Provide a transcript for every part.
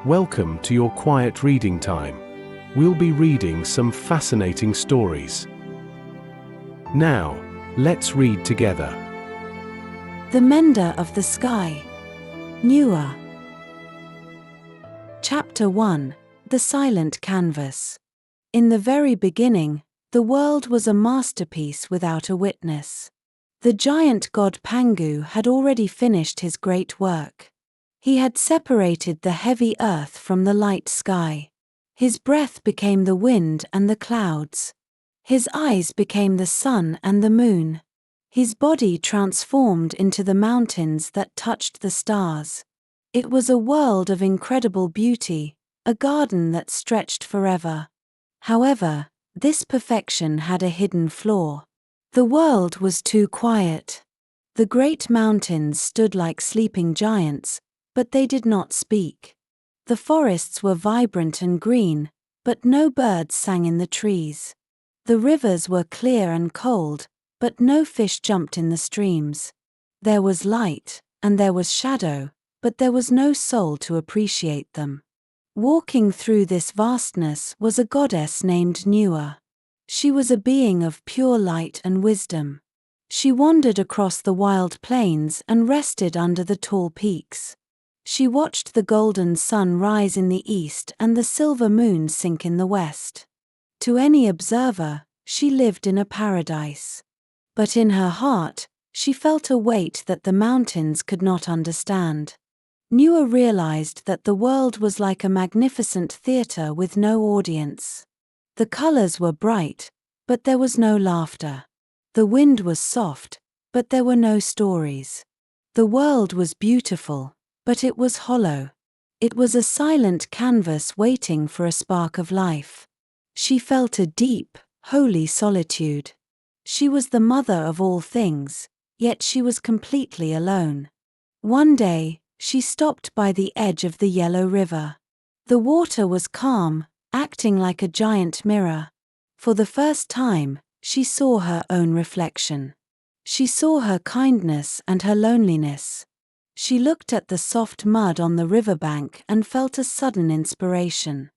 Welcome to your quiet reading time. We'll be reading some fascinating stories. Now, let's read together. The Mender of the Sky. Nuwa. Chapter 1. The Silent Canvas. In the very beginning, the world was a masterpiece without a witness. The giant god Pangu had already finished his great work. He had separated the heavy earth from the light sky. His breath became the wind and the clouds. His eyes became the sun and the moon. His body transformed into the mountains that touched the stars. It was a world of incredible beauty, a garden that stretched forever. However, this perfection had a hidden flaw. The world was too quiet. The great mountains stood like sleeping giants, but they did not speak. The forests were vibrant and green, but no birds sang in the trees. The rivers were clear and cold, but no fish jumped in the streams. There was light, and there was shadow, but there was no soul to appreciate them. Walking through this vastness was a goddess named Nuwa. She was a being of pure light and wisdom. She wandered across the wild plains and rested under the tall peaks. She watched the golden sun rise in the east and the silver moon sink in the west. To any observer, she lived in a paradise. But in her heart, she felt a weight that the mountains could not understand. Nuwa realized that the world was like a magnificent theater with no audience. The colors were bright, but there was no laughter. The wind was soft, but there were no stories. The world was beautiful, but it was hollow. It was a silent canvas waiting for a spark of life. She felt a deep, holy solitude. She was the mother of all things, yet she was completely alone. One day, she stopped by the edge of the yellow river. The water was calm, acting like a giant mirror. For the first time, she saw her own reflection. She saw her kindness and her loneliness. She looked at the soft mud on the riverbank and felt a sudden inspiration.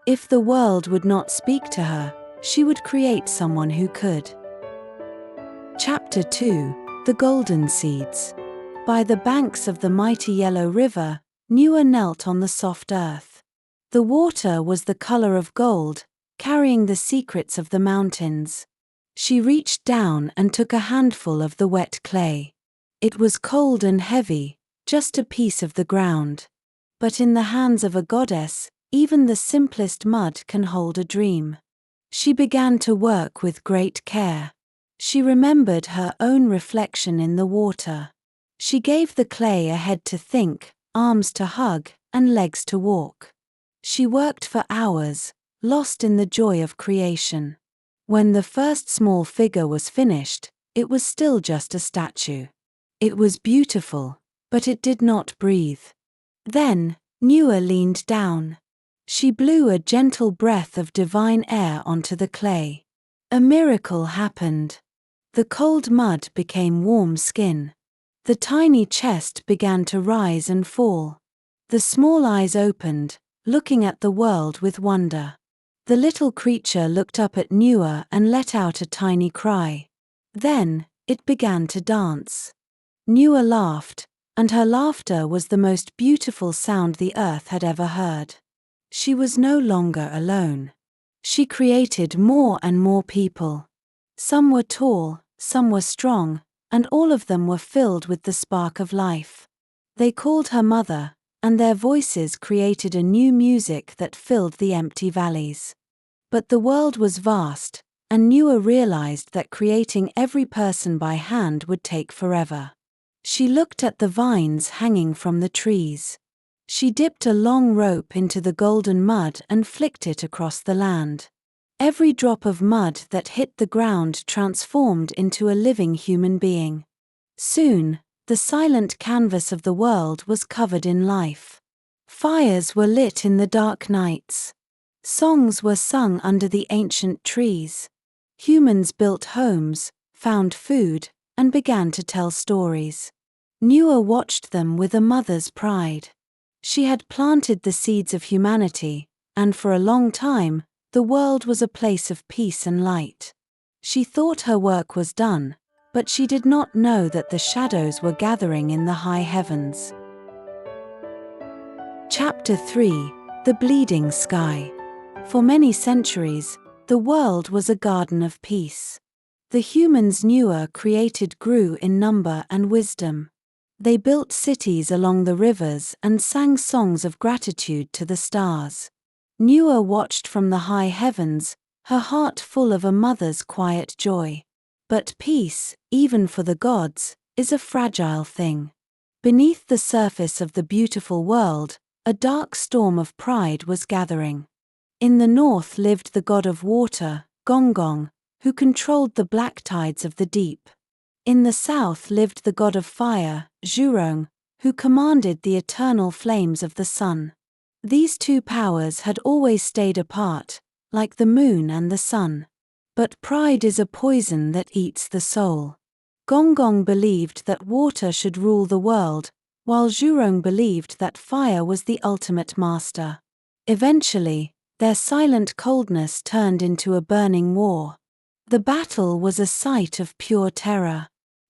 If the world would not speak to her, she would create someone who could. Chapter 2. The Golden Seeds. By the banks of the mighty yellow river, Nuwa knelt on the soft earth. The water was the color of gold, carrying the secrets of the mountains. She reached down and took a handful of the wet clay. It was cold and heavy, just a piece of the ground. But in the hands of a goddess, even the simplest mud can hold a dream. She began to work with great care. She remembered her own reflection in the water. She gave the clay a head to think, arms to hug, and legs to walk. She worked for hours, lost in the joy of creation. When the first small figure was finished, it was still just a statue. It was beautiful, but it did not breathe. Then, Nuwa leaned down. She blew a gentle breath of divine air onto the clay. A miracle happened. The cold mud became warm skin. The tiny chest began to rise and fall. The small eyes opened, looking at the world with wonder. The little creature looked up at Nuwa and let out a tiny cry. Then, it began to dance. Nuwa laughed, and her laughter was the most beautiful sound the earth had ever heard. She was no longer alone. She created more and more people. Some were tall, some were strong, and all of them were filled with the spark of life. They called her mother, and their voices created a new music that filled the empty valleys. But the world was vast, and Nuwa realized that creating every person by hand would take forever. She looked at the vines hanging from the trees. She dipped a long rope into the golden mud and flicked it across the land. Every drop of mud that hit the ground transformed into a living human being. Soon, the silent canvas of the world was covered in life. Fires were lit in the dark nights. Songs were sung under the ancient trees. Humans built homes, found food, and began to tell stories. Nuwa watched them with a mother's pride. She had planted the seeds of humanity, and for a long time, the world was a place of peace and light. She thought her work was done, but she did not know that the shadows were gathering in the high heavens. Chapter 3: The Bleeding Sky. For many centuries, the world was a garden of peace. The humans Nuwa created grew in number and wisdom. They built cities along the rivers and sang songs of gratitude to the stars. Nuwa watched from the high heavens, her heart full of a mother's quiet joy. But peace, even for the gods, is a fragile thing. Beneath the surface of the beautiful world, a dark storm of pride was gathering. In the north lived the god of water, Gong, who controlled the black tides of the deep. In the south lived the god of fire, Zhurong, who commanded the eternal flames of the sun. These two powers had always stayed apart, like the moon and the sun. But pride is a poison that eats the soul. Gong believed that water should rule the world, while Zhurong believed that fire was the ultimate master. Eventually, their silent coldness turned into a burning war. The battle was a sight of pure terror.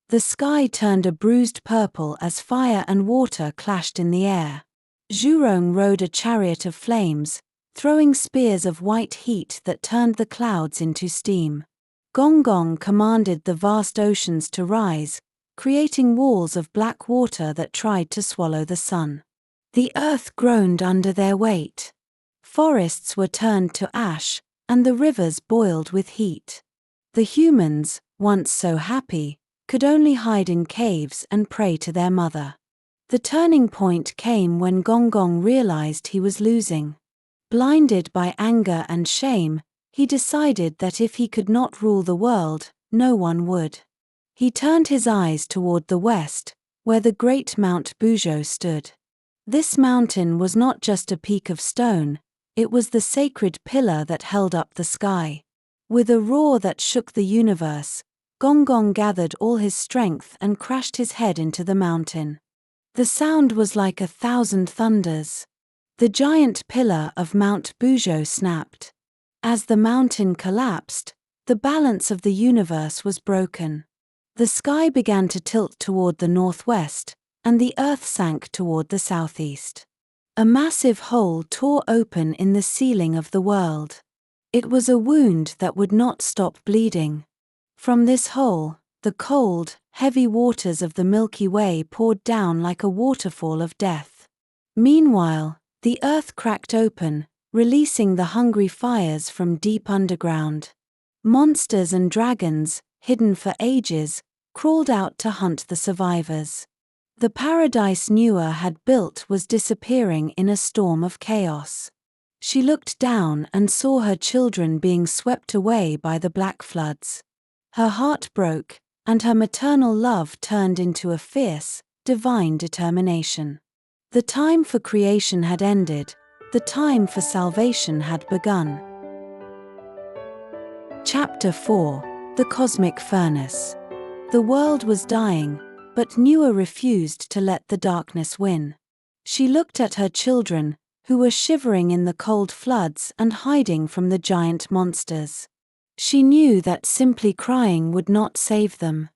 The sky turned a bruised purple as fire and water clashed in the air. Zhurong rode a chariot of flames, throwing spears of white heat that turned the clouds into steam. Gong commanded the vast oceans to rise, creating walls of black water that tried to swallow the sun. The earth groaned under their weight. Forests were turned to ash, and the rivers boiled with heat. The humans, once so happy, could only hide in caves and pray to their mother. The turning point came when Gong realized he was losing. Blinded by anger and shame, he decided that if he could not rule the world, no one would. He turned his eyes toward the west, where the great Mount Buzhou stood. This mountain was not just a peak of stone, it was the sacred pillar that held up the sky. With a roar that shook the universe, Gong gathered all his strength and crashed his head into the mountain. The sound was like 1,000 thunders. The giant pillar of Mount Buzhou snapped. As the mountain collapsed, the balance of the universe was broken. The sky began to tilt toward the northwest, and the earth sank toward the southeast. A massive hole tore open in the ceiling of the world. It was a wound that would not stop bleeding. From this hole, the cold, heavy waters of the Milky Way poured down like a waterfall of death. Meanwhile, the earth cracked open, releasing the hungry fires from deep underground. Monsters and dragons, hidden for ages, crawled out to hunt the survivors. The paradise Nuwa had built was disappearing in a storm of chaos. She looked down and saw her children being swept away by the black floods. Her heart broke, and her maternal love turned into a fierce, divine determination. The time for creation had ended, the time for salvation had begun. Chapter 4: The Cosmic Furnace. The world was dying, but Nuwa refused to let the darkness win. She looked at her children, who were shivering in the cold floods and hiding from the giant monsters. She knew that simply crying would not save them.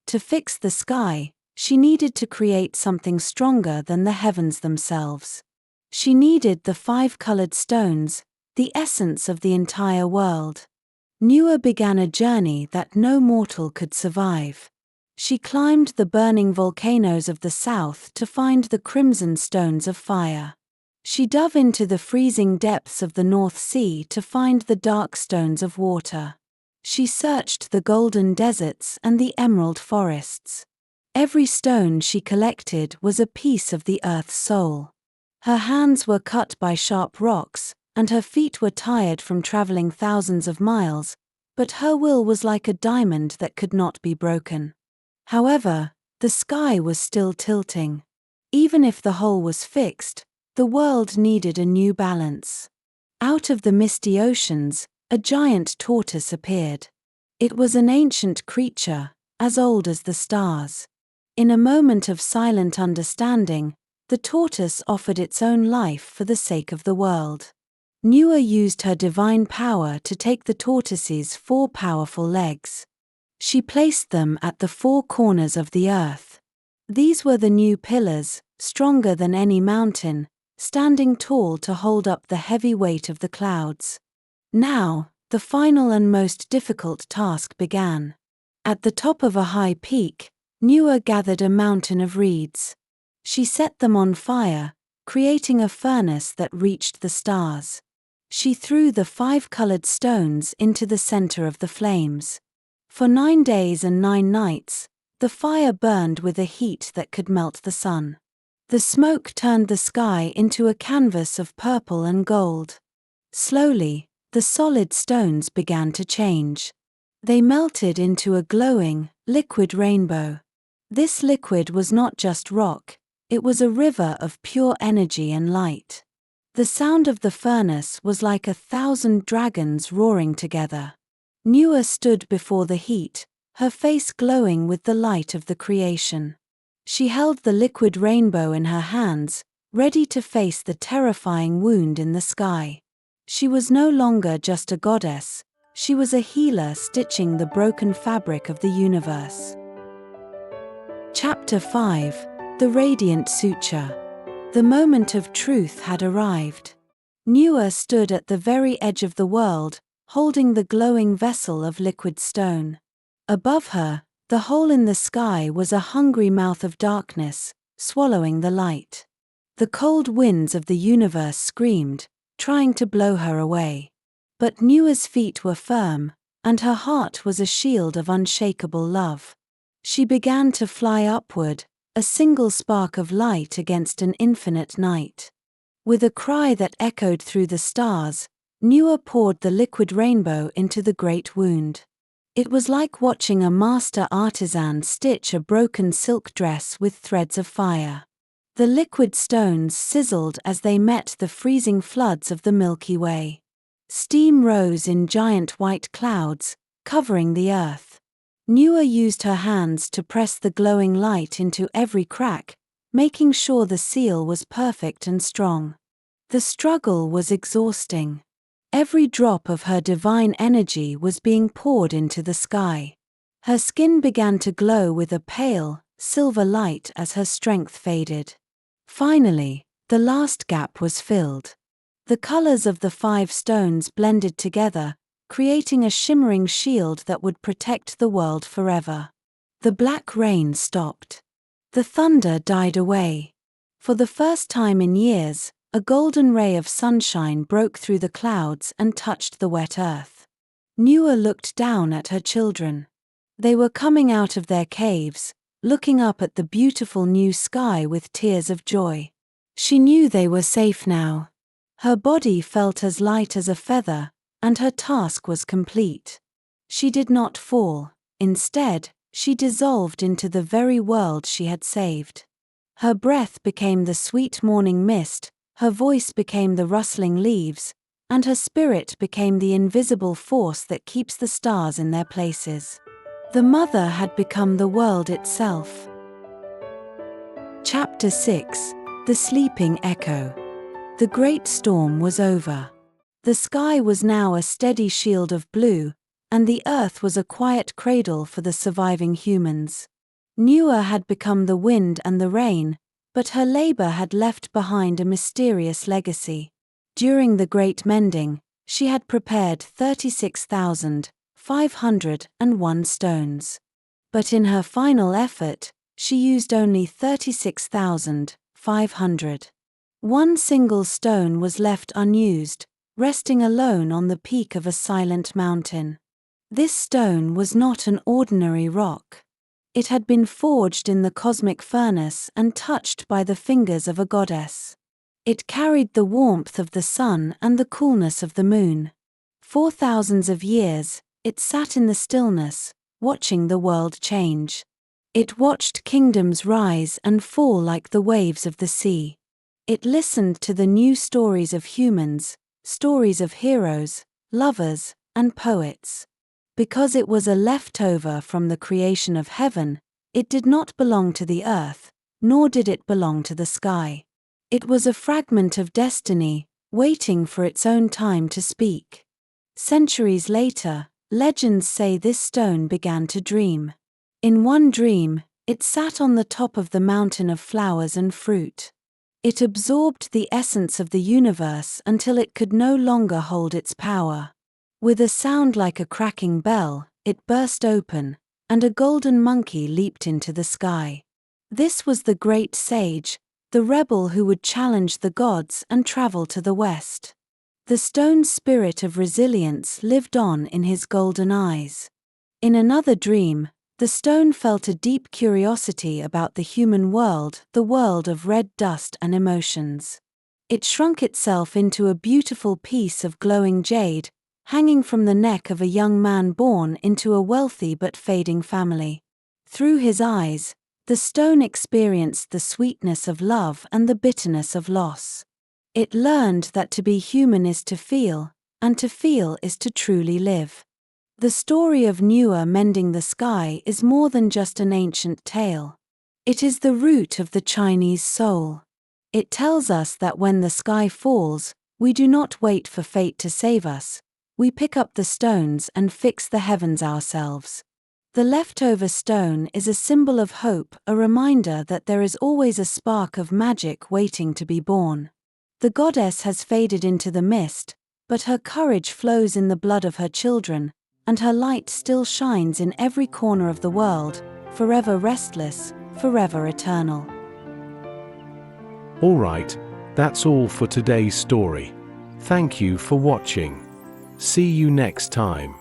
To fix the sky, she needed to create something stronger than the heavens themselves. She needed the 5-colored stones, the essence of the entire world. Nuwa began a journey that no mortal could survive. She climbed the burning volcanoes of the south to find the crimson stones of fire. She dove into the freezing depths of the North Sea to find the dark stones of water. She searched the golden deserts and the emerald forests. Every stone she collected was a piece of the earth's soul. Her hands were cut by sharp rocks, and her feet were tired from traveling thousands of miles, but her will was like a diamond that could not be broken. However, the sky was still tilting. Even if the hole was fixed, the world needed a new balance. Out of the misty oceans, a giant tortoise appeared. It was an ancient creature, as old as the stars. In a moment of silent understanding, the tortoise offered its own life for the sake of the world. Nuwa used her divine power to take the tortoise's 4 powerful legs. She placed them at the 4 corners of the earth. These were the new pillars, stronger than any mountain, standing tall to hold up the heavy weight of the clouds. Now, the final and most difficult task began. At the top of a high peak, Nuwa gathered a mountain of reeds. She set them on fire, creating a furnace that reached the stars. She threw the 5 colored stones into the center of the flames. For 9 days and 9 nights, the fire burned with a heat that could melt the sun. The smoke turned the sky into a canvas of purple and gold. Slowly, the solid stones began to change. They melted into a glowing, liquid rainbow. This liquid was not just rock, it was a river of pure energy and light. The sound of the furnace was like 1,000 dragons roaring together. Nuwa stood before the heat, her face glowing with the light of the creation. She held the liquid rainbow in her hands, ready to face the terrifying wound in the sky. She was no longer just a goddess, she was a healer stitching the broken fabric of the universe. Chapter 5: The Radiant Suture. The moment of truth had arrived. Nuwa stood at the very edge of the world, holding the glowing vessel of liquid stone. Above her, the hole in the sky was a hungry mouth of darkness, swallowing the light. The cold winds of the universe screamed, trying to blow her away. But Nuwa's feet were firm, and her heart was a shield of unshakable love. She began to fly upward, a single spark of light against an infinite night. With a cry that echoed through the stars, Nuwa poured the liquid rainbow into the great wound. It was like watching a master artisan stitch a broken silk dress with threads of fire. The liquid stones sizzled as they met the freezing floods of the Milky Way. Steam rose in giant white clouds, covering the earth. Nuwa used her hands to press the glowing light into every crack, making sure the seal was perfect and strong. The struggle was exhausting. Every drop of her divine energy was being poured into the sky. Her skin began to glow with a pale, silver light as her strength faded. Finally, the last gap was filled. The colors of the 5 stones blended together, creating a shimmering shield that would protect the world forever. The black rain stopped. The thunder died away. For the first time in years, a golden ray of sunshine broke through the clouds and touched the wet earth. Nuwa looked down at her children. They were coming out of their caves, looking up at the beautiful new sky with tears of joy. She knew they were safe now. Her body felt as light as a feather, and her task was complete. She did not fall. Instead, she dissolved into the very world she had saved. Her breath became the sweet morning mist, her voice became the rustling leaves, and her spirit became the invisible force that keeps the stars in their places. The mother had become the world itself. Chapter 6: The Sleeping Echo. The great storm was over. The sky was now a steady shield of blue, and the earth was a quiet cradle for the surviving humans. Nuwa had become the wind and the rain, but her labor had left behind a mysterious legacy. During the Great Mending, she had prepared 36,501 stones. But in her final effort, she used only 36,500. One single stone was left unused, resting alone on the peak of a silent mountain. This stone was not an ordinary rock. It had been forged in the cosmic furnace and touched by the fingers of a goddess. It carried the warmth of the sun and the coolness of the moon. For thousands of years, it sat in the stillness, watching the world change. It watched kingdoms rise and fall like the waves of the sea. It listened to the new stories of humans, stories of heroes, lovers, and poets. Because it was a leftover from the creation of heaven, it did not belong to the earth, nor did it belong to the sky. It was a fragment of destiny, waiting for its own time to speak. Centuries later, legends say this stone began to dream. In one dream, it sat on the top of the mountain of flowers and fruit. It absorbed the essence of the universe until it could no longer hold its power. With a sound like a cracking bell, it burst open, and a golden monkey leaped into the sky. This was the great sage, the rebel who would challenge the gods and travel to the west. The stone's spirit of resilience lived on in his golden eyes. In another dream, the stone felt a deep curiosity about the human world, the world of red dust and emotions. It shrunk itself into a beautiful piece of glowing jade, hanging from the neck of a young man born into a wealthy but fading family. Through his eyes, the stone experienced the sweetness of love and the bitterness of loss. It learned that to be human is to feel, and to feel is to truly live. The story of Nuwa mending the sky is more than just an ancient tale. It is the root of the Chinese soul. It tells us that when the sky falls, we do not wait for fate to save us. We pick up the stones and fix the heavens ourselves. The leftover stone is a symbol of hope, a reminder that there is always a spark of magic waiting to be born. The goddess has faded into the mist, but her courage flows in the blood of her children, and her light still shines in every corner of the world, forever restless, forever eternal. Alright, that's all for today's story. Thank you for watching. See you next time.